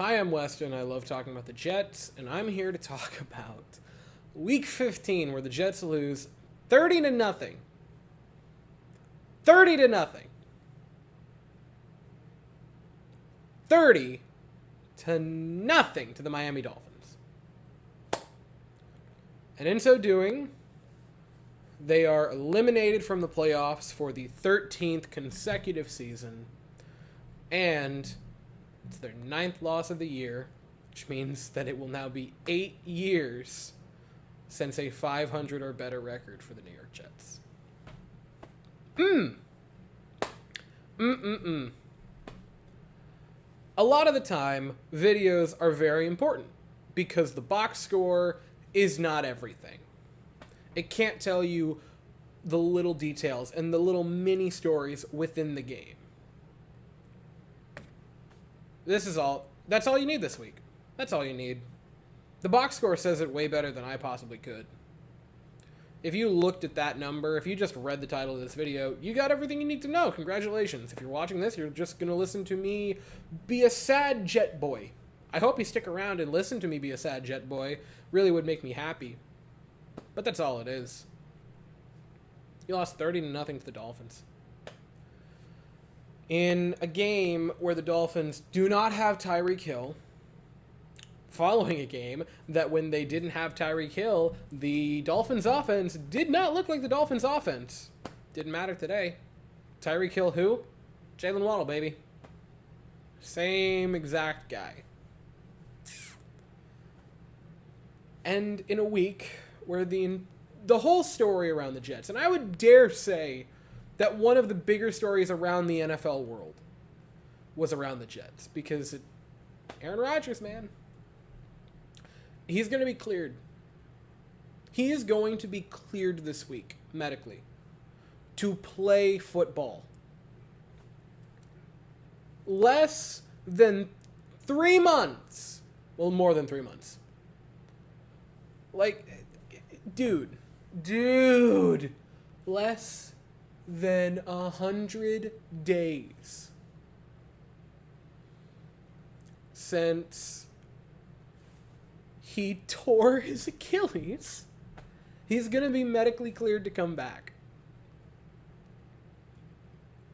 Hi, I'm Weston. I love talking about the Jets, and I'm here to talk about Week 15, where the Jets lose 30 to nothing. 30 to nothing. 30 to nothing to the Miami Dolphins. And in so doing, they are eliminated from the playoffs for the 13th consecutive season, and it's their 9th loss of the year, which means that it will now be 8 years since a 500 or better record for the New York Jets. A lot of the time, videos are very important because the box score is not everything. It can't tell you the little details and the little mini stories within the game. That's all you need this week. That's all you need. The box score says it way better than I possibly could. If you looked at that number, if you just read the title of this video, you got everything you need to know. Congratulations. If you're watching this, you're just going to listen to me be a sad Jet boy. I hope you stick around and listen to me be a sad Jet boy. Really would make me happy. But that's all it is. You lost 30 to nothing to the Dolphins. In a game where the Dolphins do not have Tyreek Hill, following a game that when they didn't have Tyreek Hill, the Dolphins offense did not look like the Dolphins offense. Didn't matter today. Tyreek Hill who? Jalen Waddle, baby. Same exact guy. And in a week where the whole story around the Jets, and I would dare say that one of the bigger stories around the NFL world was around the Jets, because Aaron Rodgers, man. He's going to be cleared. He is going to be cleared this week, medically, to play football. Less than 3 months. Well, more than 3 months. Like, dude. Less than 100 days since he tore his Achilles. He's going to be medically cleared to come back.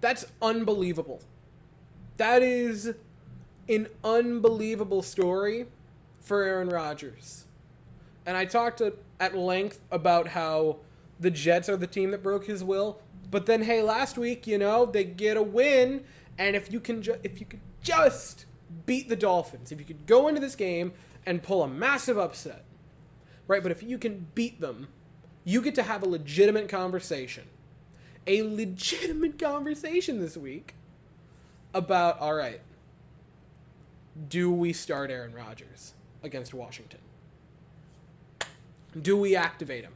That's unbelievable. That is an unbelievable story for Aaron Rodgers. And I talked at length about how the Jets are the team that broke his will. But then, hey, last week, they get a win. And if you could just beat the Dolphins, if you could go into this game and pull a massive upset, right? But if you can beat them, you get to have a legitimate conversation. A legitimate conversation this week about, all right, do we start Aaron Rodgers against Washington? Do we activate him?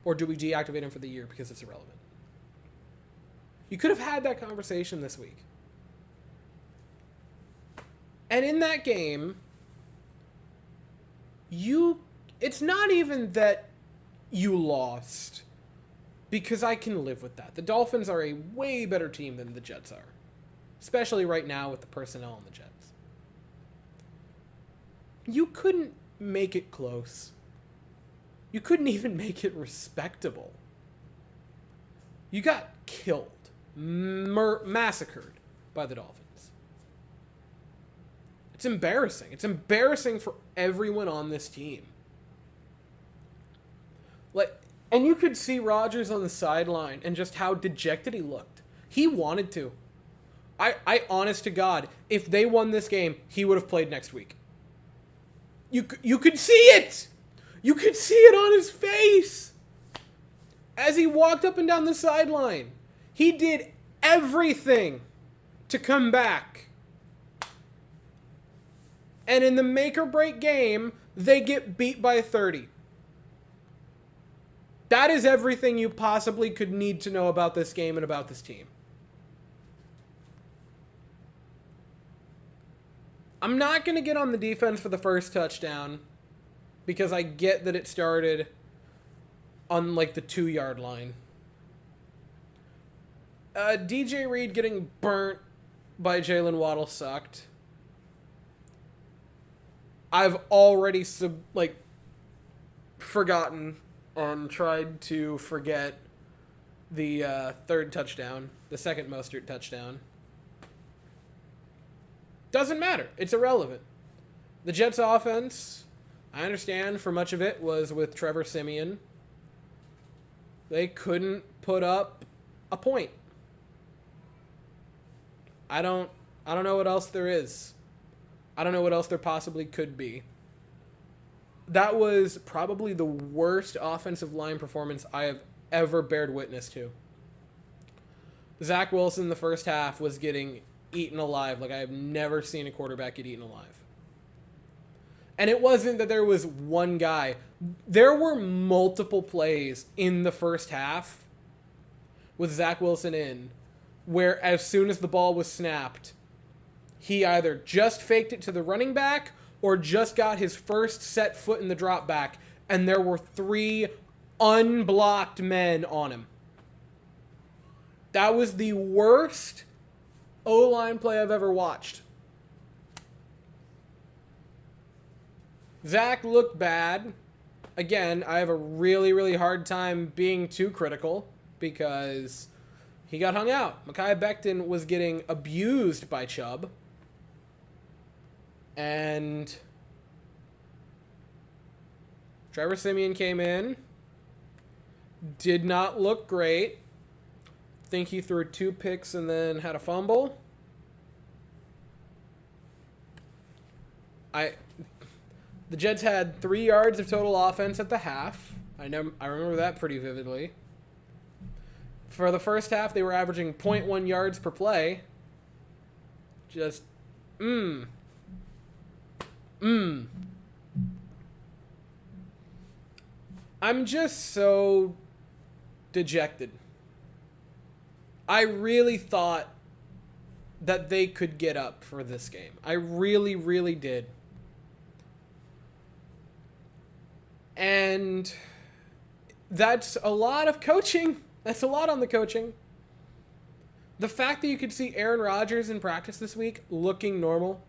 Or do we deactivate him for the year because it's irrelevant? You could have had that conversation this week. And in that game, it's not even that you lost, because I can live with that. The Dolphins are a way better team than the Jets are, especially right now with the personnel on the Jets. You couldn't make it close. You couldn't even make it respectable. You got killed, massacred by the Dolphins. It's embarrassing. It's embarrassing for everyone on this team. And you could see Rodgers on the sideline and just how dejected he looked. He wanted to. I honest to God, if they won this game, he would have played next week. You could see it. You could see it on his face as he walked up and down the sideline. He did everything to come back. And in the make or break game, they get beat by 30. That is everything you possibly could need to know about this game and about this team. I'm not going to get on the defense for the first touchdown, because I get that it started on the 2-yard line. DJ Reed getting burnt by Jalen Waddle sucked. I've already forgotten and tried to forget the third touchdown, the second Mostert touchdown. Doesn't matter. It's irrelevant. The Jets' offense, I understand for much of it, was with Trevor Siemian. They couldn't put up a point. I don't know what else there is. I don't know what else there possibly could be. That was probably the worst offensive line performance I have ever bared witness to. Zach Wilson in the first half was getting eaten alive like I have never seen a quarterback get eaten alive. And it wasn't that there was one guy. There were multiple plays in the first half with Zach Wilson in where as soon as the ball was snapped, he either just faked it to the running back or just got his first set foot in the drop back, and there were 3 unblocked men on him. That was the worst O-line play I've ever watched. Zach looked bad. Again, I have a really, really hard time being too critical because he got hung out. Mekhi Becton was getting abused by Chubb. And Trevor Siemian came in. Did not look great. Think he threw 2 picks and then had a fumble. The Jets had 3 yards of total offense at the half. I remember that pretty vividly. For the first half, they were averaging 0.1 yards per play. Just, I'm just so dejected. I really thought that they could get up for this game. I really, really did. And that's a lot of coaching. That's a lot on the coaching. The fact that you could see Aaron Rodgers in practice this week looking normal,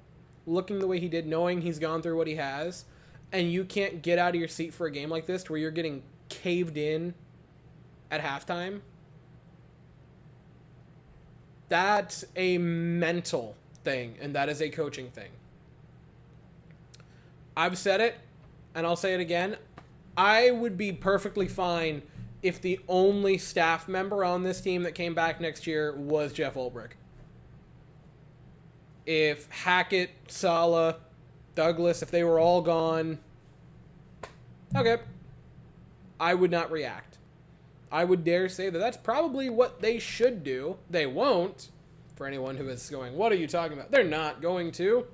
looking the way he did, knowing he's gone through what he has, and you can't get out of your seat for a game like this to where you're getting caved in at halftime, that's a mental thing, and that is a coaching thing. I've said it, and I'll say it again. I would be perfectly fine if the only staff member on this team that came back next year was Jeff Ulbrich. If Hackett, Saleh, Douglas, if they were all gone, okay, I would not react. I would dare say that that's probably what they should do. They won't. For anyone who is going, what are you talking about? They're not going to.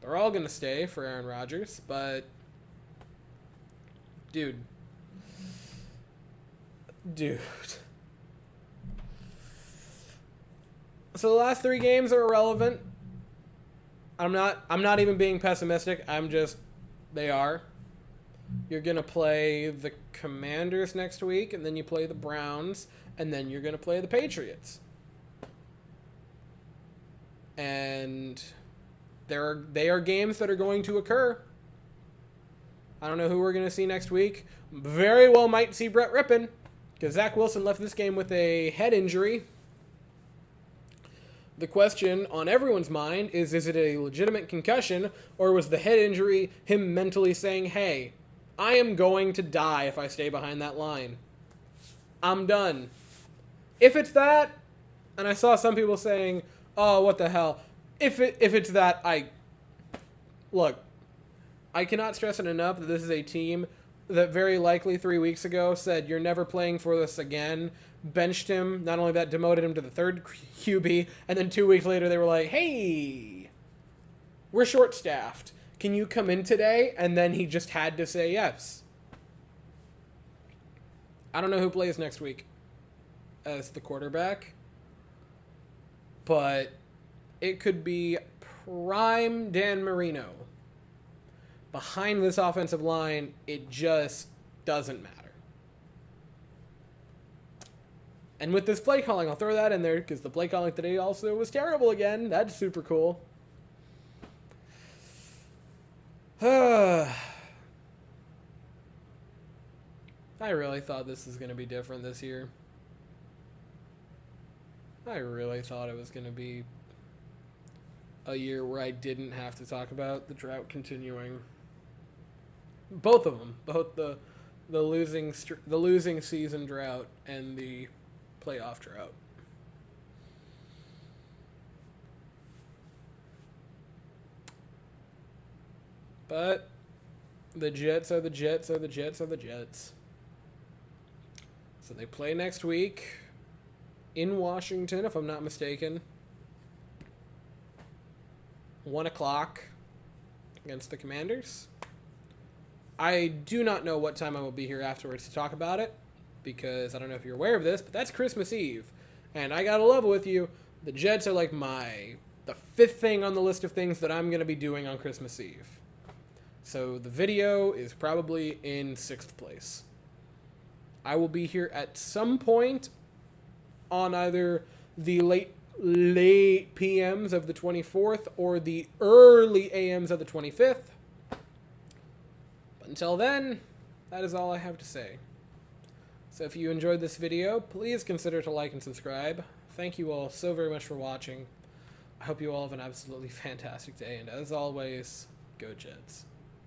They're all going to stay for Aaron Rodgers, but Dude. So the last 3 games are irrelevant. I'm not even being pessimistic. They are. You're going to play the Commanders next week, and then you play the Browns, and then you're going to play the Patriots. And they are games that are going to occur. I don't know who we're going to see next week. Very well might see Brett Rippon, because Zach Wilson left this game with a head injury. The question on everyone's mind is it a legitimate concussion, or was the head injury him mentally saying, hey, I am going to die if I stay behind that line. I'm done. If it's that, and I saw some people saying, oh, what the hell. If it's that, look, I cannot stress it enough that this is a team that very likely 3 weeks ago said, you're never playing for this again, benched him, not only that, demoted him to the 3rd QB, and then 2 weeks later they were like, hey, we're short-staffed. Can you come in today? And then he just had to say yes. I don't know who plays next week as the quarterback, but it could be prime Dan Marino. Behind this offensive line, it just doesn't matter. And with this play calling, I'll throw that in there because the play calling today also was terrible again. That's super cool. I really thought this was going to be different this year. I really thought it was going to be a year where I didn't have to talk about the drought continuing. Both of them, both the losing season drought and the playoff drought. But the Jets are the Jets are the Jets are the Jets. So they play next week in Washington, if I'm not mistaken. 1 o'clock against the Commanders. I do not know what time I will be here afterwards to talk about it, because I don't know if you're aware of this, but that's Christmas Eve. And I gotta level with you, the Jets are like the fifth thing on the list of things that I'm gonna be doing on Christmas Eve. So the video is probably in 6th place. I will be here at some point on either the late PMs of the 24th or the early AMs of the 25th. But until then, that is all I have to say. So if you enjoyed this video, please consider to like and subscribe. Thank you all so very much for watching. I hope you all have an absolutely fantastic day, and as always, go Jets.